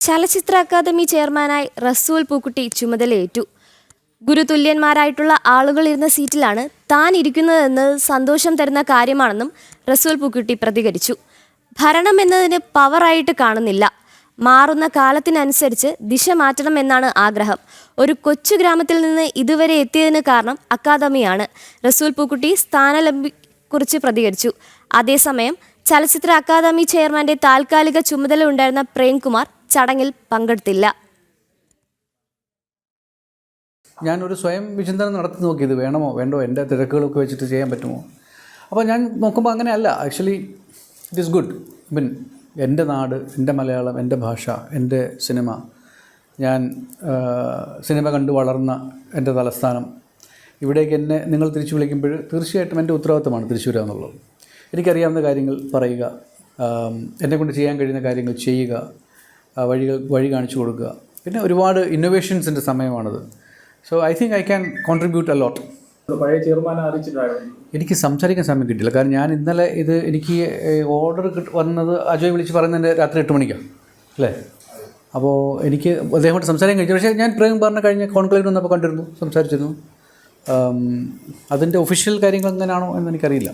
ചലച്ചിത്ര അക്കാദമി ചെയർമാനായി റസൂൽ പൂക്കുട്ടി ചുമതലയേറ്റു. ഗുരുതുല്യന്മാരായിട്ടുള്ള ആളുകളിരുന്ന സീറ്റിലാണ് താൻ ഇരിക്കുന്നതെന്നത് സന്തോഷം തരുന്ന കാര്യമാണെന്നും റസൂൽ പൂക്കുട്ടി പ്രതികരിച്ചു. ഭരണം എന്നതിന് പവറായിട്ട് കാണുന്നില്ല. മാറുന്ന കാലത്തിനനുസരിച്ച് ദിശ മാറ്റണമെന്നാണ് ആഗ്രഹം. ഒരു കൊച്ചു ഗ്രാമത്തിൽ നിന്ന് ഇതുവരെ എത്തിയതിന് കാരണം അക്കാദമിയാണ്. റസൂൽ പൂക്കുട്ടി സ്ഥാനലബ്ധിയെക്കുറിച്ച് പ്രതികരിച്ചു. അതേസമയം ചലച്ചിത്ര അക്കാദമി ചെയർമാന്റെ താൽക്കാലിക ചുമതല ഉണ്ടായിരുന്ന പ്രേംകുമാർ ചടങ്ങിൽ പങ്കെടുത്തില്ല. ഞാനൊരു സ്വയം വിചിന്തനം നടത്തി നോക്കിയത് വേണമോ വേണ്ടോ, എൻ്റെ തിരക്കുകളൊക്കെ വെച്ചിട്ട് ചെയ്യാൻ പറ്റുമോ. അപ്പോൾ ഞാൻ നോക്കുമ്പോൾ അങ്ങനെയല്ല. Actually it is good. എൻ്റെ നാട്, എൻ്റെ മലയാളം, എൻ്റെ ഭാഷ, എൻ്റെ സിനിമ, ഞാൻ സിനിമ കണ്ടു വളർന്ന എൻ്റെ തലസ്ഥാനം, ഇവിടേക്ക് എന്നെ നിങ്ങൾ തിരിച്ചു വിളിക്കുമ്പോൾ തീർച്ചയായിട്ടും എൻ്റെ ഉത്തരവാദിത്തമാണ് തിരിച്ചു വരിക എന്നുള്ളത്. എനിക്കറിയാവുന്ന കാര്യങ്ങൾ പറയുക, എന്നെക്കൊണ്ട് ചെയ്യാൻ കഴിയുന്ന കാര്യങ്ങൾ ചെയ്യുക, വഴി കാണിച്ചു കൊടുക്കുക. പിന്നെ ഒരുപാട് ഇന്നോവേഷൻസിൻ്റെ സമയമാണത്. So I think I can contribute a lot. പഴയ ചെയർമാനെ അറിയിച്ചിട്ടായിരുന്നു. എനിക്ക് സംസാരിക്കാൻ സമയം കിട്ടില്ല. കാരണം ഞാൻ ഇന്നലെ എനിക്ക് ഓർഡർ വന്നത് അജയ് വിളിച്ച് പറയുന്നതിൻ്റെ രാത്രി 8 മണിക്കാണ് അല്ലേ. അപ്പോൾ എനിക്ക് അദ്ദേഹമായിട്ട് സംസാരിക്കാൻ കഴിച്ചു. പക്ഷേ ഞാൻ പ്രേംകുമാറിനെ കഴിഞ്ഞ കോൺക്ലേവ് വന്നപ്പോൾ കണ്ടിരുന്നു, സംസാരിച്ചിരുന്നു. അതിൻ്റെ ഒഫീഷ്യൽ കാര്യങ്ങൾ എങ്ങനെയാണോ എന്ന് എനിക്കറിയില്ല.